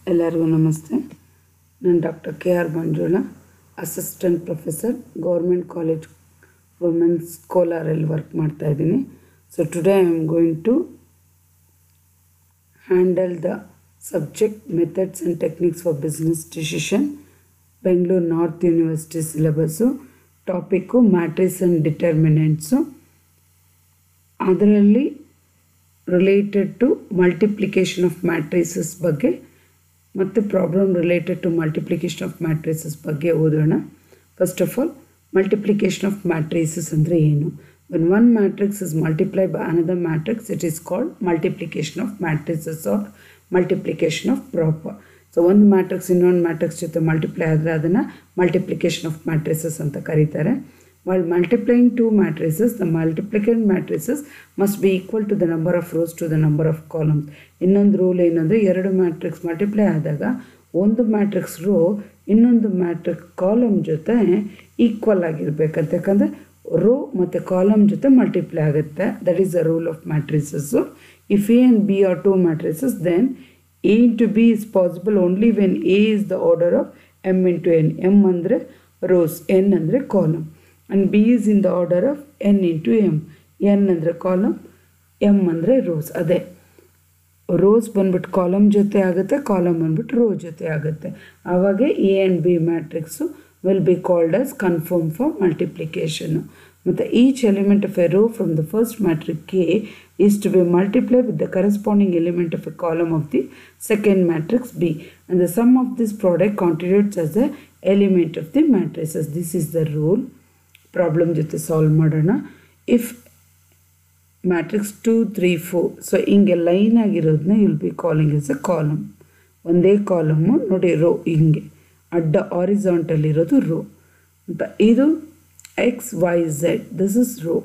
ಎಲ್ಲರಿಗೂ ನಮಸ್ತೆ. ನಾನು doctor K R. Manjula, assistant professor, government college women's ಕೋಲಾರಲ್ಲಿ ವರ್ಕ್ ಮಾಡ್ತಾ ಇದ್ದೀನಿ. So today I am going to handle the subject methods and techniques for business decision, Bengaluru North University syllabus. Topic matrix and determinants. ಅದರಲ್ಲಿ related to multiplication of matrices ಬಗ್ಗೆ ಮತ್ತು problem related to multiplication of matrices ಬಗ್ಗೆ ಓದೋಣ. First of all, multiplication of matrices ಅಂದರೆ ಏನು? When one matrix is multiply by another matrix, it is called multiplication of matrices or multiplication of proper. So ಒಂದು matrix ಇನ್ನೊಂದು matrix ಜೊತೆ multiply ಆದರೆ ಅದನ್ನು multiplication of matrices ಅಂತ ಕರೀತಾರೆ. While multiplying two matrices, the multiplicand matrices must be equal to the number of rows to the number of columns. ಇನ್ನೊಂದು rule ಏನಂದರೆ, ಎರಡು ಮ್ಯಾಟ್ರಿಕ್ಸ್ ಮಲ್ಟಿಪ್ಲೈ ಆದಾಗ ಒಂದು ಮ್ಯಾಟ್ರಿಕ್ಸ್ ರೋ ಇನ್ನೊಂದು ಮ್ಯಾಟ್ರಿಕ್ಸ್ ಕಾಲಮ್ ಜೊತೆ ಈಕ್ವಲ್ ಆಗಿರಬೇಕಂತ. ಯಾಕಂದರೆ ರೋ ಮತ್ತು ಕಾಲಮ್ ಜೊತೆ ಮಲ್ಟಿಪ್ಲೈ ಆಗುತ್ತೆ. That is the rule of matrices. If A and B are two matrices, then A into B is possible only when A is the order of m into n. M ಅಂದರೆ rows, n ಅಂದರೆ column. And B is in the order of n into m. n ಅಂದರೆ column, m ಅಂದರೆ rows. ಅದೇ rows ಬಂದ್ಬಿಟ್ಟು column ಜೊತೆ ಆಗುತ್ತೆ, column ಬಂದ್ಬಿಟ್ಟು row ಜೊತೆ ಆಗುತ್ತೆ. ಆವಾಗ A and B matrix will be called as conform for multiplication. ಮತ್ತು each element of a row from the first matrix is to be multiply with the corresponding element of a column of the second matrix B. And the sum of this product contributes as the element of the matrices. This is the rule. Problem ಜೊತೆ solve ಮಾಡೋಣ. If matrix 2 3 4, so ಹಿಂಗೆ line ಆಗಿರೋದನ್ನ will be calling as a column. ಒಂದೇ column ನೋಡಿ, row ಹಿಂಗೆ ಅಡ್ಡ horizontal ಇರೋದು row ಅಂತ. ಇದು x y z, this is row,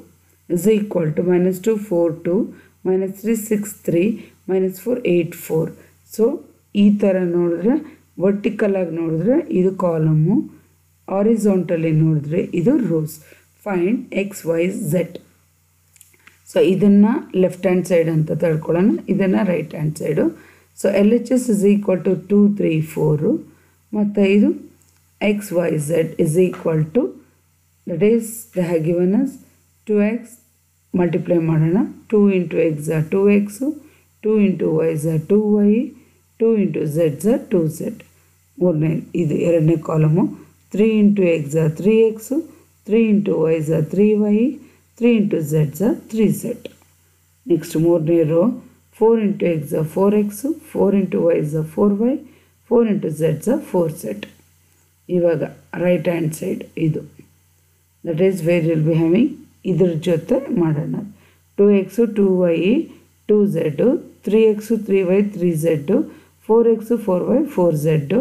is equal to -2 4 2, -3 6 3, -4 8 4. So ಈ ಥರ ನೋಡಿದ್ರೆ, ವರ್ಟಿಕಲ್ ಆಗಿ ನೋಡಿದ್ರೆ ಇದು ಕಾಲಮ್ಮು, ಆರಿಜಾಂಟಲಿ ನೋಡಿದ್ರೆ ಇದು rows. Find x y z. So ಇದನ್ನು ಲೆಫ್ಟ್ ಹ್ಯಾಂಡ್ ಸೈಡ್ ಅಂತ ತಿಳ್ಕೊಳ್ಳೋಣ, ಇದನ್ನು right hand side. So L H S is equal to 2 3 4, ಮತ್ತು ಇದು x y z is equal to, that is they have given us 2x. Multiply ಮಾಡೋಣ. 2 into x ಝ 2x, 2 into y ಝ 2y, 2 into z ಝ 2z. ಮೂರನೇ ಇದು ಎರಡನೇ column. 3 into x ಝ 3x, 3 into y ಝ 3y, 3 ಇಂಟು ಝೆಡ್ ಝ 3z. Next ಮೂರನೇ ರೋ, 4 ಇಂಟು ಎಕ್ಸ್ ಝ 4x, 4 ಇಂಟು ವೈ ಝ 4y, 4 ಇಂಟು ಝೆಡ್ ಝ 4z. ಇವಾಗ ರೈಟ್ ಹ್ಯಾಂಡ್ ಸೈಡ್ ಇದು, that is where will be having, ಇದ್ರ ಜೊತೆ ಮಾಡೋಣ. 2x 2y 2z, 3x 3y 3z, 4x 4y 4z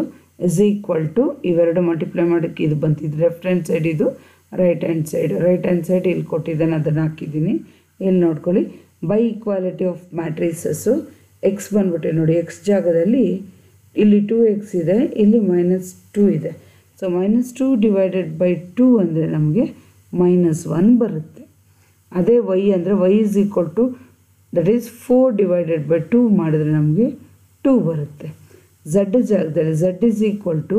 is equal to, ಇವೆರಡು multiply ಮಾಡೋಕ್ಕೆ ಇದು ಬಂತಿದ್ದು ಲೆಫ್ಟ್ ಹ್ಯಾಂಡ್ ಸೈಡ್, ಇದು right hand side. Right hand side ಇಲ್ಲಿ ಕೊಟ್ಟಿದ್ದಾನೆ, ಅದನ್ನು ಹಾಕಿದ್ದೀನಿ. ಇಲ್ಲಿ ನೋಡ್ಕೊಳ್ಳಿ, by equality of matrices. X ಬಂದ್ಬಿಟ್ಟು ನೋಡಿ, ಎಕ್ಸ್ ಜಾಗದಲ್ಲಿ ಇಲ್ಲಿ 2x ಇದೆ, ಇಲ್ಲಿ -2 ಇದೆ. ಸೊ -2 ಡಿವೈಡೆಡ್ ಬೈ 2 ಅಂದರೆ ನಮಗೆ -1 ಬರುತ್ತೆ. ಅದೇ ವೈ ಅಂದರೆ y is equal to, that is 4 divided by 2 ಮಾಡಿದ್ರೆ ನಮಗೆ 2 ಬರುತ್ತೆ. ಝಡ್ ಜಾಗದಲ್ಲಿ z is equal to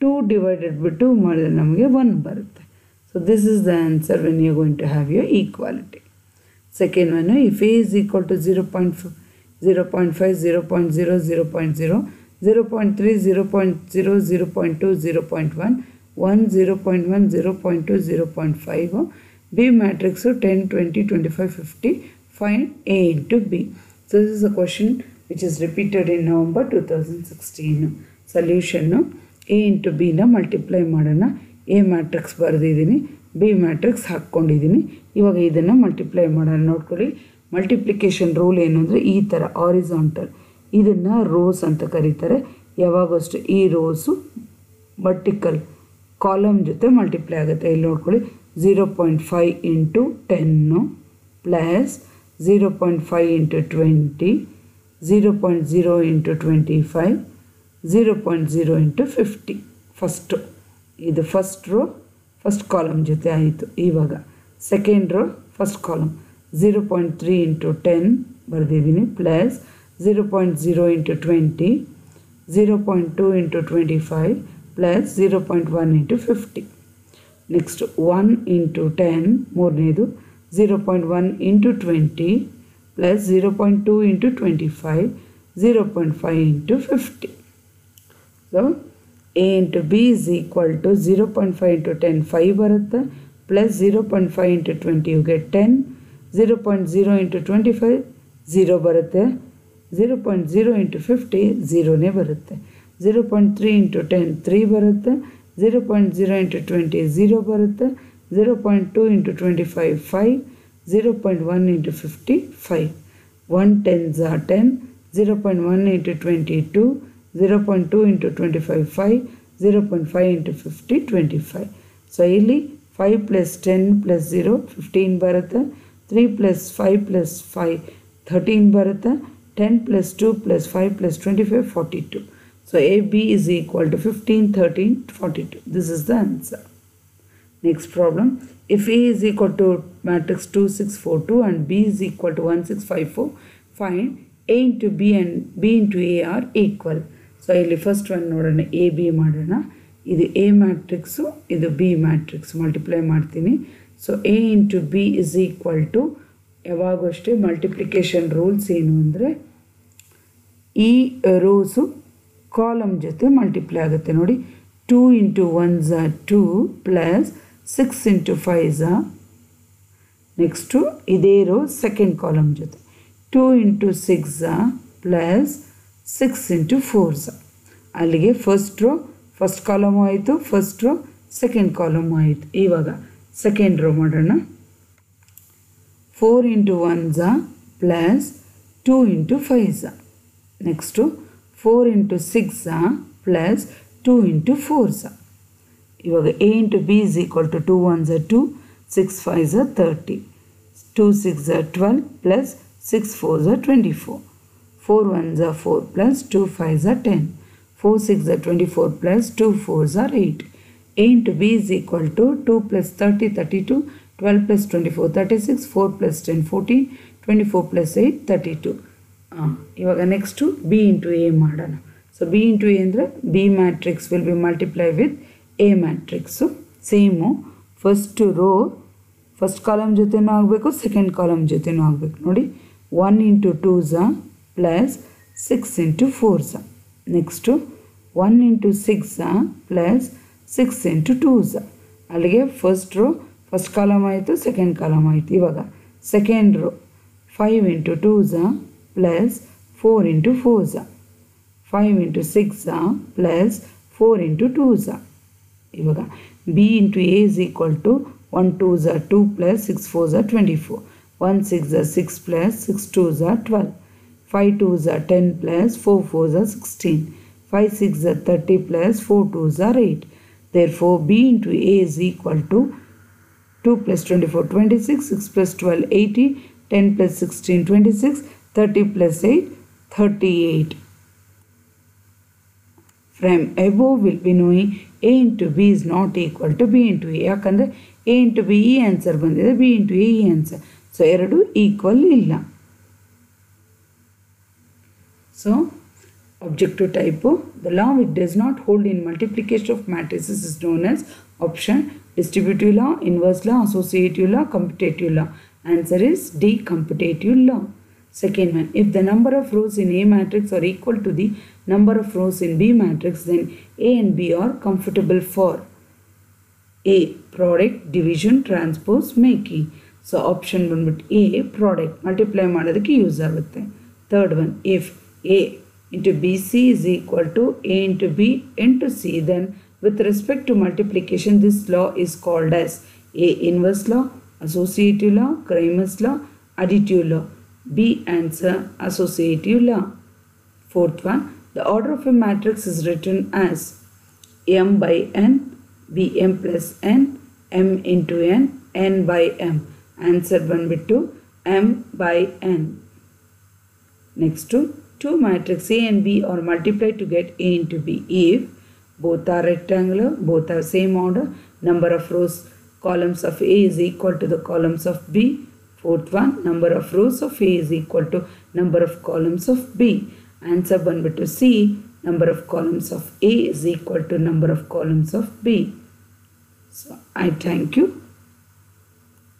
2 divided by 2 ಮಾಡಿದರೆ ನಮಗೆ 1 ಬರುತ್ತೆ. So this is the answer when you going to have your equality. Second one, if A is equal to 0.5 0.0 0.0 0.3 0.0 0.2 0.1 1 0.1 0.2 0.5. B matrix 10 20 25 50. Find A into B. So this is a question which is repeated in November 2016. Solution, A into ಬಿನ multiply ಮಾಡೋಣ. A matrix ಬರೆದಿದ್ದೀನಿ, B matrix ಹಾಕ್ಕೊಂಡಿದ್ದೀನಿ. ಇವಾಗ ಇದನ್ನು multiply ಮಾಡೋಣ. ನೋಡ್ಕೊಳ್ಳಿ, multiplication rule ಏನು ಅಂದರೆ ಈ ಥರ ಆರಿಜಾಂಟಲ್, ಇದನ್ನು ರೋಸ್ ಅಂತ ಕರೀತಾರೆ. ಯಾವಾಗಷ್ಟು ಈ ರೋಸು ವರ್ಟಿಕಲ್ ಕಾಲಮ್ ಜೊತೆ ಮಲ್ಟಿಪ್ಲೈ ಆಗುತ್ತೆ. ಇಲ್ಲಿ ನೋಡ್ಕೊಳ್ಳಿ, 0.5 into 10 plus 0.5 into 20, 0.0 into 25, 0.0 into 50. First ಇದು ಫಸ್ಟ್ ರೋ ಫಸ್ಟ್ ಕಾಲಮ್ ಜೊತೆ ಆಯಿತು. ಇವಾಗ second row first column 0.3 into 10 ಬರೆದಿದ್ದೀನಿ, plus 0.0 into 20, 0.2 into 25 plus 0.1 into 50. Next 1 into 10 ಮೂರನೇದು 0.1 into 20 plus 0.2 into 25 0.5 into 50. So A into B is equal to 0.5 into 10 5 ಬರುತ್ತೆ plus 0.5 into 20 you get 10 0.0 into 25 0 ಬರುತ್ತೆ 0.0 into 50 0ನೇ ಬರುತ್ತೆ 0.3 into 10 3 ಬರುತ್ತೆ 0.0 into 20 0 ಬರುತ್ತೆ 0.2 into 25 5 0.1 into 50 5 1 tens are 10 0.1 into 22 0.2 into 25 5 0.5 into 50 25 so ಇಲ್ಲಿ 5 plus 10 plus 0 15 ಬರುತ್ತೆ 3 plus 5 plus 5 13 ಬರುತ್ತೆ 10 plus 2 plus 5 plus 25 42 so AB is equal to 15 13 42 this is the answer. Next problem, if A is equal to matrix 2 6 4 2 and B is equal to 1 6 5 4 find A into B and B into A are equal. So ಇಲ್ಲಿ first one ನೋಡೋಣ A B ಮಾಡೋಣ ಇದು A matrix ಇದು B matrix multiply ಮಾಡ್ತೀನಿ so A into B is equal to ಯಾವಾಗೂ ಅಷ್ಟೇ multiplication rules ಏನು ಅಂದರೆ ಈ ರೋಸು ಕಾಲಮ್ ಜೊತೆ ಮಲ್ಟಿಪ್ಲೈ ಆಗುತ್ತೆ ನೋಡಿ 2 into 1s are 2 plus 6 into 5s are next ಇದೇ ರೋ ಸೆಕೆಂಡ್ ಕಾಲಮ್ ಜೊತೆ 2 into 6s are plus 6 into 4s ಅಲ್ಲಿಗೆ ಫಸ್ಟ್ ರೋ ಫಸ್ಟ್ ಕಾಲಮು ಆಯಿತು ಫಸ್ಟ್ ರೋ ಸೆಕೆಂಡ್ ಕಾಲಮು ಆಯಿತು ಇವಾಗ ಸೆಕೆಂಡ್ ರೋ ಮಾಡೋಣ 4 into 1s are plus 2 into 5s next 4 into 6s are plus 2 into 4s ಇವಾಗ A into B is equal to 2 1s are 2 6 5s are 30 2 6s are 12 plus 6 4s are 24 4 1s are 4 plus 2 5s are 10 4 6s are 24 plus 2 4s are 8 A into B is equal to 2 plus 30 32 12 plus 24 36 4 plus 10 14 24 plus 8 32 ಇವಾಗ next B into A ಮಾಡೋಣ so B into A ಅಂದರೆ B matrix will be multiplied with A matrix. Same first row first column ಜೊತೆನೂ ಆಗಬೇಕು second column ಜೊತೆನೂ ಆಗಬೇಕು ನೋಡಿ 1 into 2s plus 6 into 4s next 1 into 6s plus 6 into 2s ಅಲ್ಲಿಗೆ first row first column ಆಯಿತು second column ಆಯಿತು ಇವಾಗ second rho 5 into 2s plus 4 into 4s 5 into 6 plus 4 into 2s ಇವಾಗ B into A is equal to 1 2s are 2 plus 6 4s are 24 1 6 are 6 plus 6 2s are 12 5 2s are 10 plus 4 4s are 16 5 6 are 30 plus 4 2s are 8 therefore B into A is equal to 2 plus 24 26 6 plus 12 80 10 plus 16 26 30 plus 8 38 From above will be knowing A into B is not equal to B into A. ಯಾಕಂದರೆ A into B ಈ answer ಬಂದಿದೆ B into A ಈ answer so ಎರಡು equal ಇಲ್ಲ so objective type the law which does not hold in multiplication of matrices is known as option distributive law inverse law associative law commutative law answer is D commutative law second one if the number of rows in A matrix are equal to the number of rows in B matrix then A and B are comfortable for A product division transpose making so option ಬಂದ್ಬಿಟ್ಟು A product multiply ಮಾಡೋದಕ್ಕೆ use ಆಗುತ್ತೆ third one if A into BC is equal to A into B into C then with respect to multiplication this law is called as A inverse law associative law Cramer's law additive law B answer associative law fourth one the order of a matrix is written as M by N Bm plus N M into N N by M answer ಬಂದ್ಬಿಟ್ಟು M by N next two matrix A and B are multiplied to get A into B if both are rectangular both are same order number of rows columns of A is equal to the columns of B fourth one number of rows of A is equal to number of columns of B answer ಬಂದ್ಬಿಟ್ಟು C number of columns of A is equal to number of columns of B. So I thank you.